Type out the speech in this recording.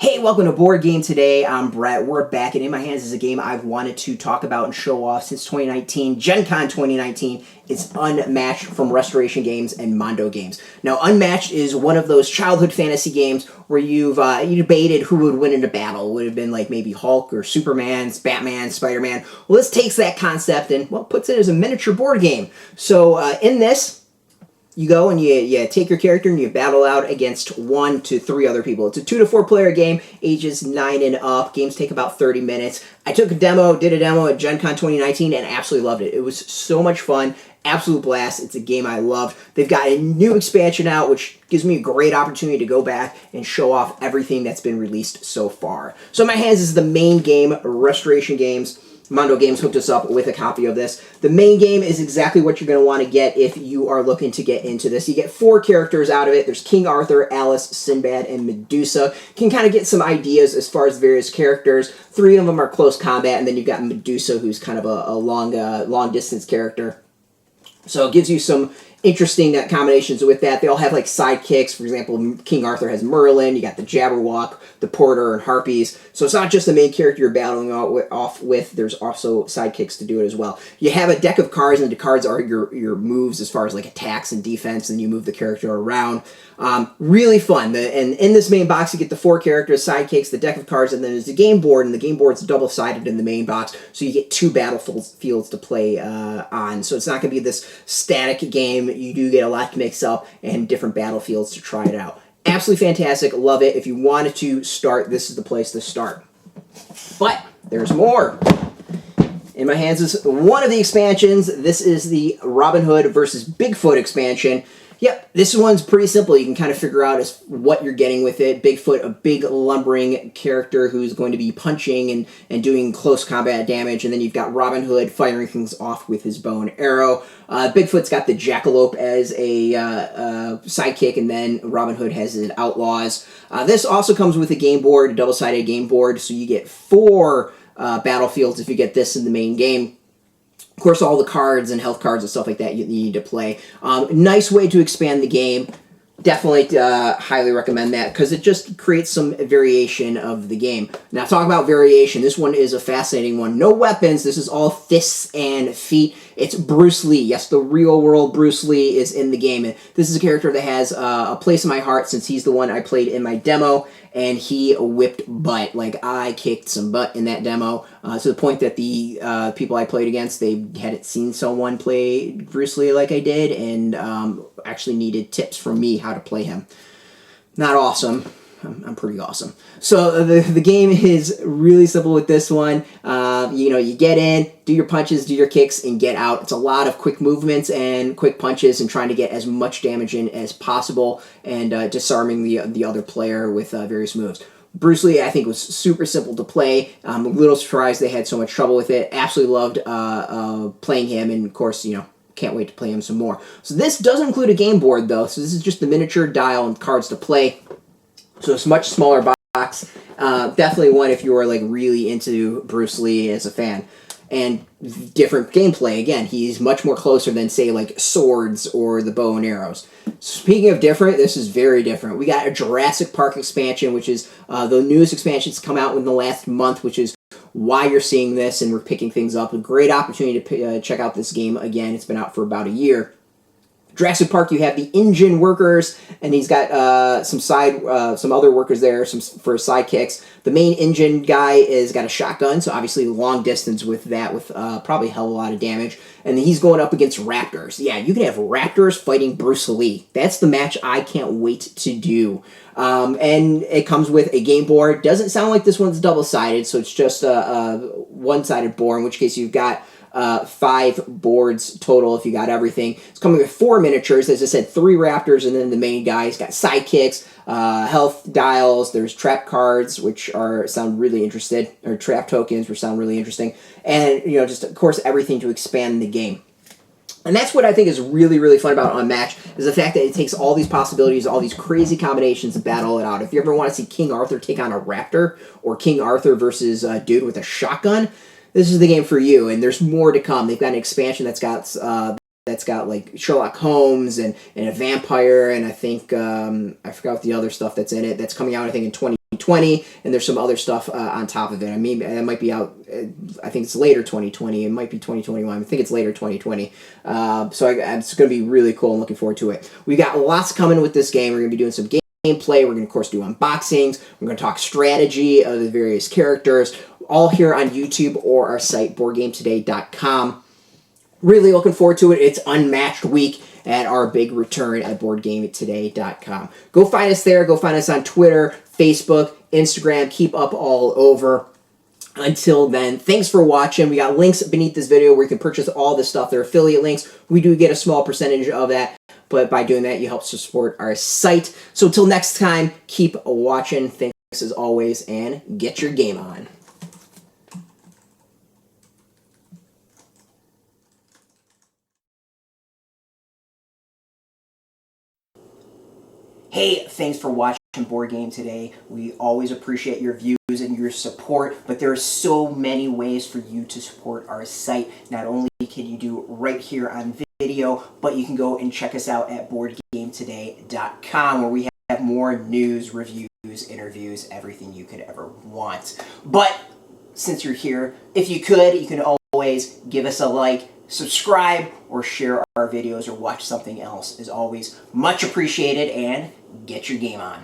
Hey, welcome to Board Game Today. I'm Brett. We're back, and in my hands is a game I've wanted to talk about and show off since 2019, Gen Con 2019. It's Unmatched from Restoration Games and Mondo Games. Now, Unmatched is one of those childhood fantasy games where you debated who would win in a battle. It would have been like maybe Hulk or Superman, Batman, Spider-Man. Well, this takes that concept and, well, puts it as a miniature board game. So in this, you go and you take your character and you battle out against 1 to 3 other people. It's a 2 to 4 player game, ages 9 and up. Games take about 30 minutes. I did a demo at Gen Con 2019 and absolutely loved it. It was so much fun, absolute blast. It's a game I loved. They've got a new expansion out, which gives me a great opportunity to go back and show off everything that's been released so far. So in my hands is the main game, Restoration Games. Mondo Games hooked us up with a copy of this. The main game is exactly what you're going to want to get if you are looking to get into this. You get 4 characters out of it. There's King Arthur, Alice, Sinbad, and Medusa. You can kind of get some ideas as far as various characters. 3 of them are close combat, and then you've got Medusa, who's kind of a long-distance character. So it gives you some interesting combinations with that. They all have like sidekicks. For example, King Arthur has Merlin. You got the Jabberwock, the Porter, and Harpies. So it's not just the main character you're battling off with. There's also sidekicks to do it as well. You have a deck of cards, and the cards are your moves as far as like attacks and defense, and you move the character around. Really fun. And in this main box, you get the 4 characters, sidekicks, the deck of cards, and then there's the game board, and the game board's double-sided in the main box, so you get 2 battlefields to play on. So it's not going to be this static game. You do get a lot to mix up and different battlefields to try it out. Absolutely fantastic. Love it. If you wanted to start, this is the place to start. But there's more. In my hands is one of the expansions. This is the Robin Hood versus Bigfoot expansion. Yep, this one's pretty simple. You can kind of figure out what you're getting with it. Bigfoot, a big lumbering character who's going to be punching and doing close combat damage. And then you've got Robin Hood firing things off with his bow and arrow. Bigfoot's got the jackalope as a sidekick, and then Robin Hood has his outlaws. This also comes with a game board, a double-sided game board, so you get 4 battlefields if you get this in the main game. Of course, all the cards and health cards and stuff like that you need to play. Nice way to expand the game. Definitely highly recommend that because it just creates some variation of the game. Now, talk about variation. This one is a fascinating one. No weapons. This is all fists and feet. It's Bruce Lee. Yes, the real-world Bruce Lee is in the game. And this is a character that has a place in my heart since he's the one I played in my demo, and he whipped butt. Like, I kicked some butt in that demo to the point that the people I played against, they hadn't seen someone play Bruce Lee like I did, and actually needed tips from me how to play him. Not awesome. I'm pretty awesome. So the game is really simple with this one. You get in, do your punches, do your kicks, and get out. It's a lot of quick movements and quick punches and trying to get as much damage in as possible and disarming the other player with various moves. Bruce Lee, I think, was super simple to play. I'm a little surprised they had so much trouble with it. Absolutely loved playing him, and of course, can't wait to play him some more. So this does include a game board, though. So this is just the miniature dial and cards to play. So it's a much smaller box. Definitely one if you are like really into Bruce Lee as a fan. And different gameplay. Again, he's much more closer than, say, like swords or the bow and arrows. Speaking of different, this is very different. We got a Jurassic Park expansion, which is the newest expansion that's come out in the last month, which is why you're seeing this, and we're picking things up. A great opportunity to check out this game again. It's been out for about a year. Jurassic Park, you have the Ingen workers, and he's got some other workers there, for sidekicks. The main Ingen guy is got a shotgun, so obviously long distance with that, with probably a hell of a lot of damage. And he's going up against Raptors. Yeah, you can have Raptors fighting Bruce Lee. That's the match I can't wait to do. And it comes with a game board. Doesn't sound like this one's double-sided, so it's just a one-sided board, in which case you've got 5 boards total if you got everything. It's coming with 4 miniatures. As I said, 3 Raptors, and then the main guy. He's got sidekicks, health dials. There's trap cards, which sound really interesting, or trap tokens, which sound really interesting. And just of course everything to expand the game. And that's what I think is really, really fun about Unmatched, is the fact that it takes all these possibilities, all these crazy combinations, and battle it out. If you ever want to see King Arthur take on a raptor, or King Arthur versus a dude with a shotgun, this is the game for you. And there's more to come. They've got an expansion that's got like Sherlock Holmes and a vampire, and I think I forgot what the other stuff that's in it. That's coming out, I think, in 20 2020, and there's some other stuff on top of it. I mean, it might be out, I think it's later 2020, it might be 2021, I think it's later 2020. So it's going to be really cool. I'm looking forward to it. We got lots coming with this game. We're going to be doing some gameplay. We're going to, of course, do unboxings. We're going to talk strategy of the various characters, all here on YouTube or our site, BoardGameToday.com. Really looking forward to it. It's Unmatched week at our big return at BoardGameToday.com. Go find us there. Go find us on Twitter, Facebook, Instagram. Keep up all over. Until then, thanks for watching. We got links beneath this video where you can purchase all this stuff. They're affiliate links. We do get a small percentage of that, but by doing that, you help to support our site. So until next time, keep watching. Thanks as always, and get your game on. Hey, thanks for watching Board Game Today. We always appreciate your views and your support, but there are so many ways for you to support our site. Not only can you do it right here on video, but you can go and check us out at BoardGameToday.com, where we have more news, reviews, interviews, everything you could ever want. But since you're here, if you could, you can always give us a like, subscribe, or share our videos or watch something else. Is always much appreciated, and get your game on.